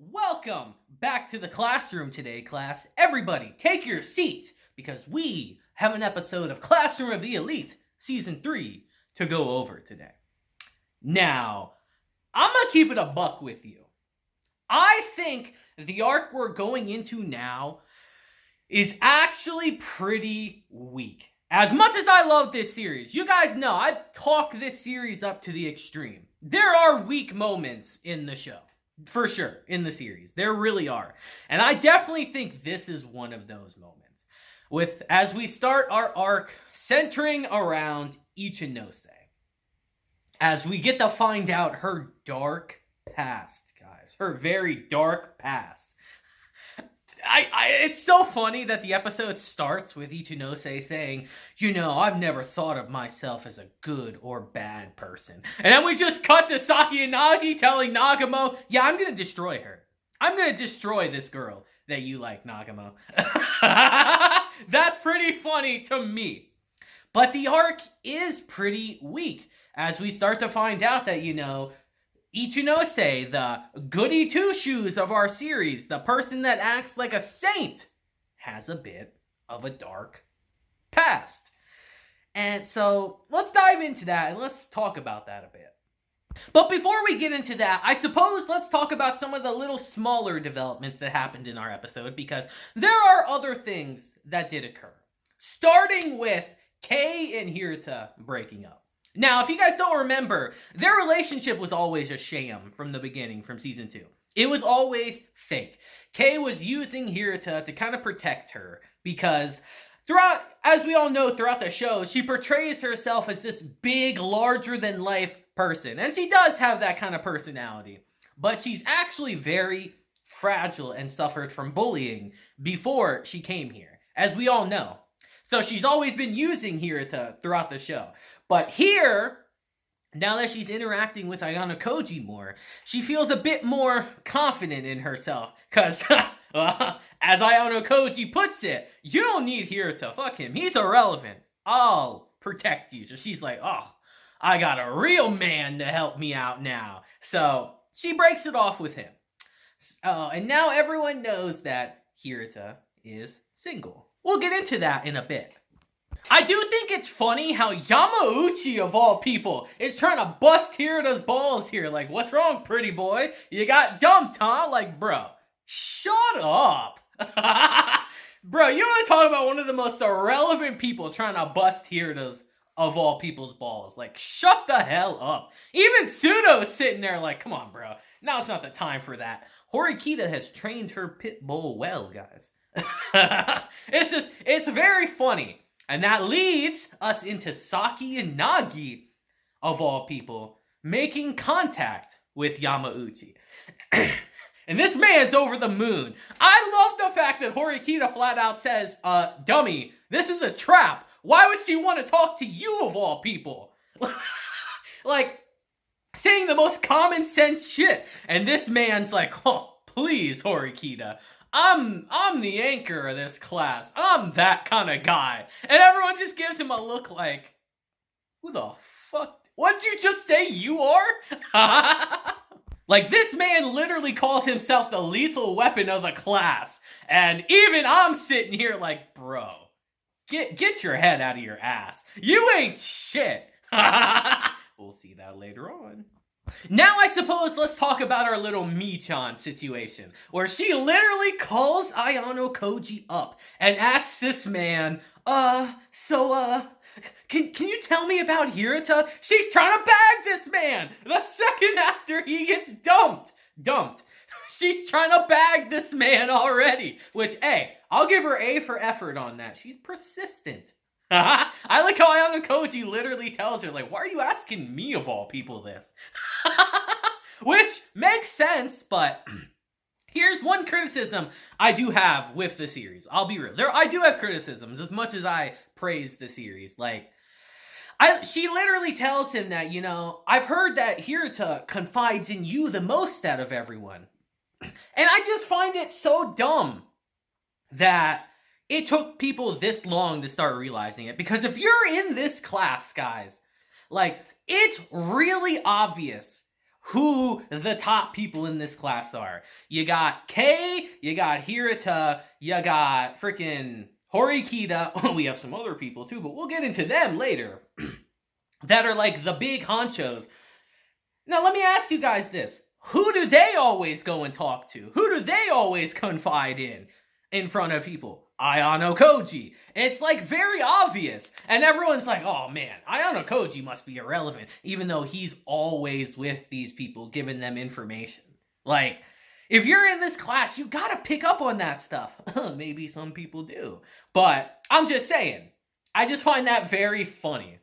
Welcome back to the classroom today, class. Everybody, take your seats because we have an episode of Classroom of the Elite Season 3 to go over today. Now, I'm going to keep it a buck with you. I think the arc we're going into now is actually pretty weak. As much as I love this series, you guys know I talk this series up to the extreme. There are weak moments in the show. For sure, in the series. There really are. And I definitely think this is one of those moments. As we start our arc centering around Ichinose. As we get to find out her dark past, guys. Her very dark past. It's so funny that the episode starts with Ichinose saying, you know, I've never thought of myself as a good or bad person. And then we just cut to Saki and Nagi telling Nagamo, yeah, I'm going to destroy her. I'm going to destroy this girl that you like, Nagamo. That's pretty funny to me. But the arc is pretty weak as we start to find out that, you know, Ichinose, the goody two-shoes of our series, the person that acts like a saint, has a bit of a dark past. And so, let's dive into that and let's talk about that a bit. But before we get into that, I suppose let's talk about some of the little smaller developments that happened in our episode, because there are other things that did occur. Starting with Kei and Hirata breaking up. Now, if you guys don't remember, their relationship was always a sham from the beginning, from Season 2. It was always fake. Kei was using Hirata to kind of protect her, because as we all know throughout the show, she portrays herself as this big, larger-than-life person. And she does have that kind of personality. But she's actually very fragile and suffered from bullying before she came here, as we all know. So she's always been using Hirata throughout the show. But here, now that she's interacting with Ayano Koji more, she feels a bit more confident in herself. Because, as Ayano Koji puts it, you don't need Hirata. Fuck him. He's irrelevant. I'll protect you. So she's like, oh, I got a real man to help me out now. So she breaks it off with him. And now everyone knows that Hirata is single. We'll get into that in a bit. I do think it's funny how Yamauchi, of all people, is trying to bust Hirata's balls here. Like, what's wrong, pretty boy? You got dumped, huh? Like, bro, shut up. Bro, you want to talk about one of the most irrelevant people trying to bust Hirata's, of all people's, balls. Like, shut the hell up. Even Tsuno's sitting there like, come on, bro. Now's not the time for that. Horikita has trained her pit bull well, guys. It's very funny. And that leads us into Saki and Nagi, of all people, making contact with Yamauchi. And this man's over the moon. I love the fact that Horikita flat out says, dummy, this is a trap. Why would she want to talk to you, of all people? Like, saying the most common sense shit. And this man's like, oh, please, Horikita. I'm the anchor of this class. I'm that kind of guy. And everyone just gives him a look like, who the fuck? What'd you just say you are? Like, this man literally called himself the lethal weapon of the class. And even I'm sitting here like, bro, get your head out of your ass. You ain't shit. We'll see that later on. Now I suppose let's talk about our little Michan situation, where she literally calls Ayano Koji up and asks this man, can you tell me about Hirata? She's trying to bag this man the second after he gets dumped. She's trying to bag this man already, which, hey, I'll give her A for effort on that. She's persistent. I like how Ayano Koji literally tells her, like, why are you asking me, of all people, this? Which makes sense, but here's one criticism I do have with the series. I'll be real. I do have criticisms as much as I praise the series. Like, she literally tells him that, you know, I've heard that Hirata confides in you the most out of everyone. And I just find it so dumb that it took people this long to start realizing it. Because if you're in this class, guys, like, it's really obvious who the top people in this class are. You got Kei, you got Hirata, you got freaking Horikita. We have some other people too, but we'll get into them later. That are like the big honchos. Now let me ask you guys this. Who do they always go and talk to? Who do they always confide in front of people? Ayano Koji. It's like very obvious. And everyone's like, oh man, Ayano Koji must be irrelevant. Even though he's always with these people, giving them information. Like, if you're in this class, you gotta pick up on that stuff. Maybe some people do. But I'm just saying. I just find that very funny.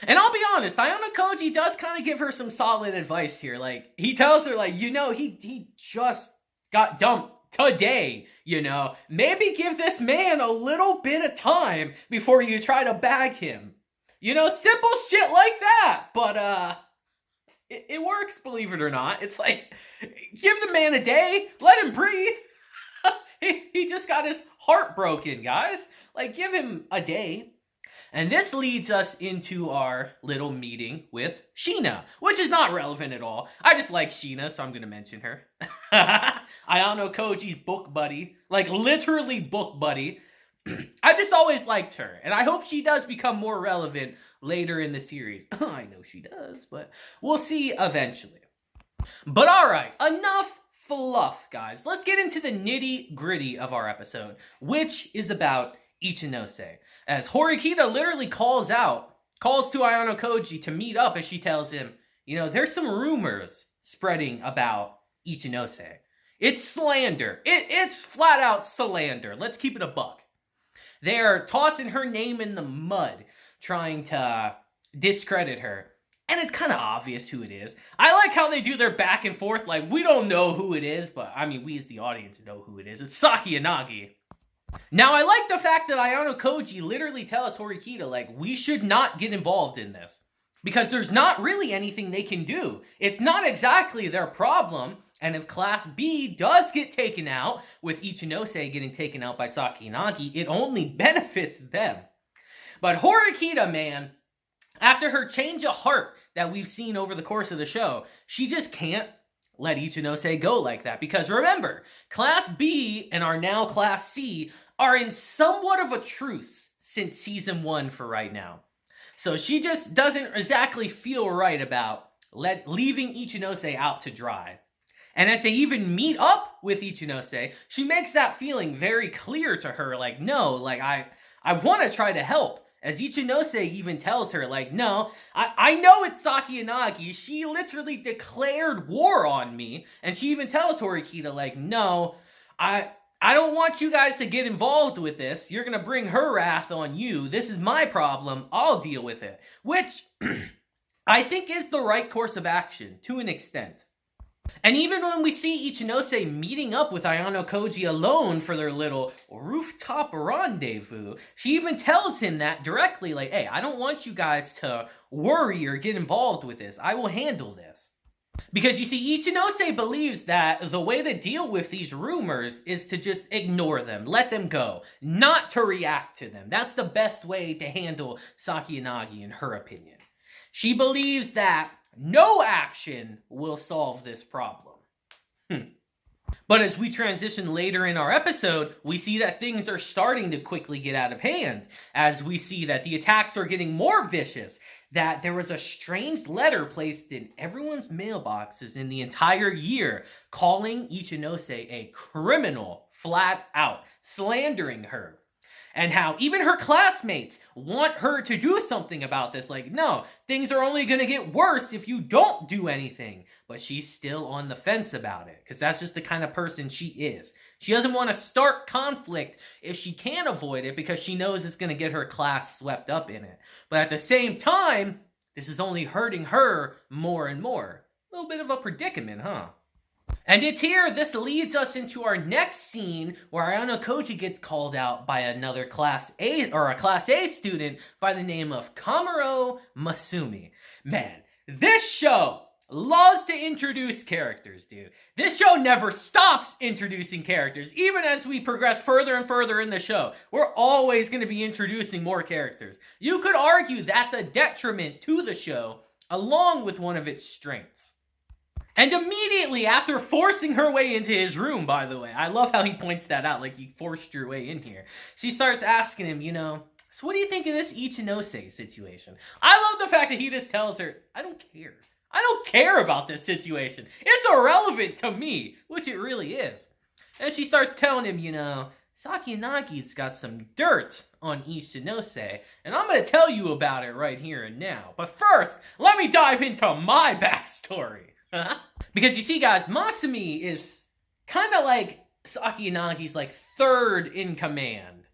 And I'll be honest, Ayano Koji does kind of give her some solid advice here. Like, he tells her, like, you know, he just got dumped today, you know. Maybe give this man a little bit of time before you try to bag him. You know, simple shit like that. But, it works, believe it or not. It's like, give the man a day, let him breathe. He just got his heart broken, guys. Like, give him a day. And this leads us into our little meeting with Sheena, which is not relevant at all. I just like Sheena, so I'm going to mention her. Ayano Koji's book buddy, like literally book buddy. I just always liked her, and I hope she does become more relevant later in the series. I know she does, but we'll see eventually. But alright, enough fluff, guys. Let's get into the nitty-gritty of our episode, which is about Ichinose. As Horikita literally calls to Ayano Koji to meet up, as she tells him, you know, there's some rumors spreading about Ichinose. It's slander. It's flat out slander. Let's keep it a buck. They're tossing her name in the mud, trying to discredit her. And it's kind of obvious who it is. I like how they do their back and forth, like, we don't know who it is, but, I mean, we as the audience know who it is. It's Saki Yanagi. Now, I like the fact that Ayano Koji literally tells Horikita, like, we should not get involved in this. Because there's not really anything they can do. It's not exactly their problem. And if Class B does get taken out, with Ichinose getting taken out by Saki Yanagi, it only benefits them. But Horikita, man, after her change of heart that we've seen over the course of the show, she just can't let Ichinose go like that. Because remember, Class B and our now Class C are in somewhat of a truce since Season 1 for right now. So she just doesn't exactly feel right about leaving Ichinose out to dry. And as they even meet up with Ichinose, she makes that feeling very clear to her. Like, no, like, I want to try to help. As Ichinose even tells her, like, no, I know it's Saki Yanagi. She literally declared war on me. And she even tells Horikita, like, no, I don't want you guys to get involved with this. You're going to bring her wrath on you. This is my problem. I'll deal with it. Which I think is the right course of action to an extent. And even when we see Ichinose meeting up with Ayano Koji alone for their little rooftop rendezvous, she even tells him that directly, like, hey, I don't want you guys to worry or get involved with this. I will handle this. Because you see, Ichinose believes that the way to deal with these rumors is to just ignore them, let them go, not to react to them. That's the best way to handle Saki Yanagi, in her opinion. She believes that no action will solve this problem. But as we transition later in our episode, we see that things are starting to quickly get out of hand. As we see that the attacks are getting more vicious. That there was a strange letter placed in everyone's mailboxes in the entire year calling Ichinose a criminal, flat out, slandering her. And how even her classmates want her to do something about this. Like, no, things are only going to get worse if you don't do anything. But she's still on the fence about it. Because that's just the kind of person she is. She doesn't want to start conflict if she can avoid it. Because she knows it's going to get her class swept up in it. But at the same time, this is only hurting her more and more. A little bit of a predicament, huh? And it's here, this leads us into our next scene where Ayano Koji gets called out by another Class A, or a Class A student by the name of Kamuro Masumi. Man, this show loves to introduce characters, dude. This show never stops introducing characters. Even as we progress further and further in the show, we're always going to be introducing more characters. You could argue that's a detriment to the show, along with one of its strengths. And immediately after forcing her way into his room, by the way, I love how he points that out, like you forced your way in here. She starts asking him, so what do you think of this Ichinose situation? I love the fact that he just tells her, I don't care. I don't care about this situation. It's irrelevant to me, which it really is. And she starts telling him, Sakiyanagi's got some dirt on Ichinose, and I'm going to tell you about it right here and now. But first, let me dive into my backstory. Because you see, guys, Masumi is kind of like Sakiyanagi's like third in command,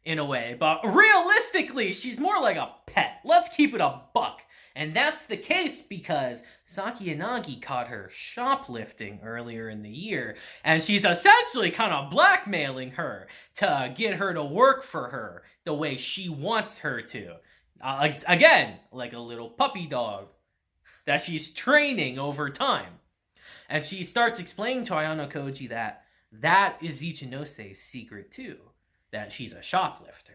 in a way. But realistically, she's more like a pet. Let's keep it a buck. And that's the case because Sakiyanagi caught her shoplifting earlier in the year, and she's essentially kind of blackmailing her to get her to work for her the way she wants her to. Again, like a little puppy dog that she's training over time. And she starts explaining to Ayano Koji that is Ichinose's secret too, that she's a shoplifter.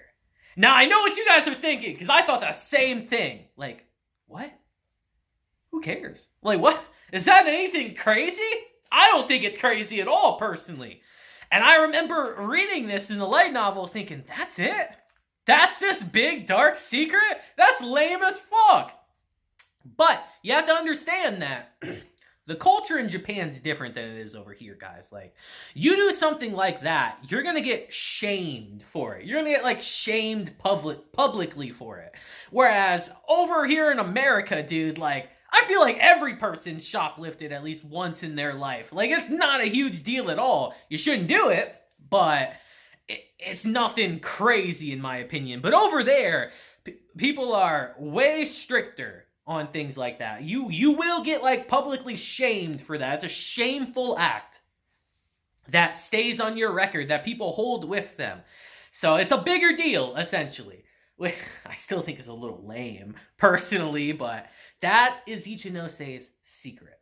Now, I know what you guys are thinking, because I thought the same thing. Like, what? Who cares? Like, what? Is that anything crazy? I don't think it's crazy at all, personally. And I remember reading this in the light novel thinking, that's it? That's this big, dark secret? That's lame as fuck. But you have to understand that the culture in Japan is different than it is over here, guys. Like, you do something like that, you're gonna get shamed for it. You're gonna get, like, shamed publicly for it. Whereas, over here in America, dude, like, I feel like every person shoplifted at least once in their life. Like, it's not a huge deal at all. You shouldn't do it, but it's nothing crazy in my opinion. But over there, people are way stricter on things like that. You will get, like, publicly shamed for that. It's a shameful act that stays on your record, that people hold with them. So it's a bigger deal, essentially. Which I still think is a little lame, personally, but that is Ichinose's secret.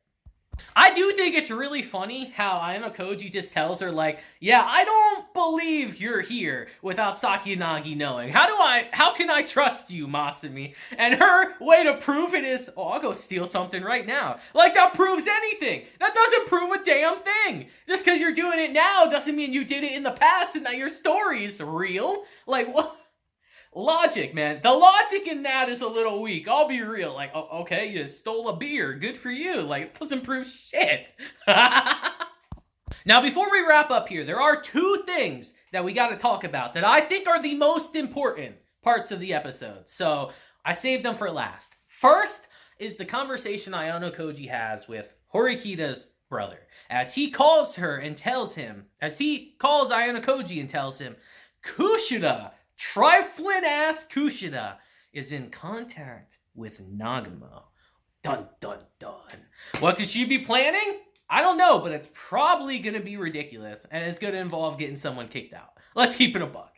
I do think it's really funny how Ayano Koji just tells her, like, yeah, I don't believe you're here without Sakiyanagi knowing. How can I trust you, Masumi? And her way to prove it is, oh, I'll go steal something right now. Like, that proves anything. That doesn't prove a damn thing. Just because you're doing it now doesn't mean you did it in the past and that your story is real. Like, what? Logic, man. The logic in that is a little weak. I'll be real. Like, oh, okay, you stole a beer. Good for you. Like, it doesn't prove shit. Now, before we wrap up here, there are two things that we got to talk about that I think are the most important parts of the episode. So, I saved them for last. First is the conversation Ayano Koji has with Horikita's brother. As he calls her and tells him, as he calls Ayano Koji and tells him, Kushida, trifling-ass Kushida, is in contact with Nagumo. Dun, dun, dun. What could she be planning? I don't know, but it's probably going to be ridiculous, and it's going to involve getting someone kicked out. Let's keep it a buck.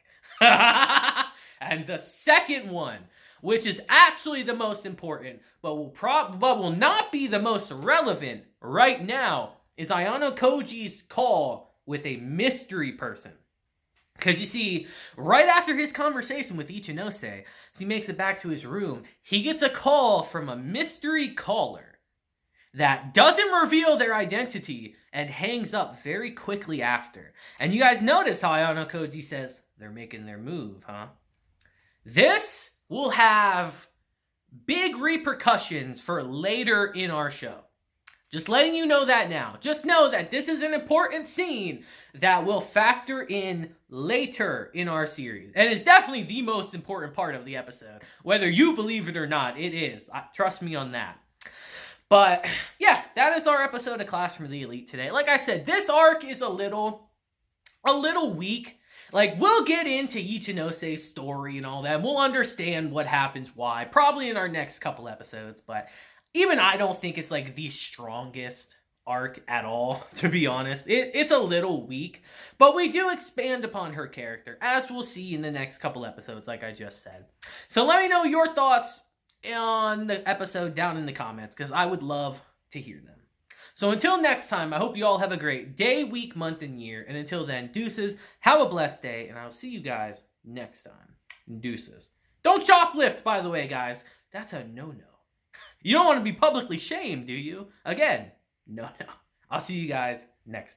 And the second one, which is actually the most important, but will not be the most relevant right now, is Ayano Koji's call with a mystery person. Because you see, right after his conversation with Ichinose, as he makes it back to his room, he gets a call from a mystery caller that doesn't reveal their identity and hangs up very quickly after. And you guys notice how Ayano Koji says, they're making their move, huh? This will have big repercussions for later in our show. Just letting you know that now. Just know that this is an important scene that will factor in later in our series. And it's definitely the most important part of the episode. Whether you believe it or not, it is. Trust me on that. But, yeah, that is our episode of Clash from the Elite today. Like I said, this arc is a little weak. Like, we'll get into Ichinose's story and all that. And we'll understand what happens, why. Probably in our next couple episodes, but even I don't think it's, like, the strongest arc at all, to be honest. It's a little weak, but we do expand upon her character, as we'll see in the next couple episodes, like I just said. So let me know your thoughts on the episode down in the comments, because I would love to hear them. So until next time, I hope you all have a great day, week, month, and year. And until then, deuces, have a blessed day, and I'll see you guys next time. Deuces. Don't shoplift, by the way, guys. That's a no-no. You don't want to be publicly shamed, do you? Again, No, no. I'll see you guys next time.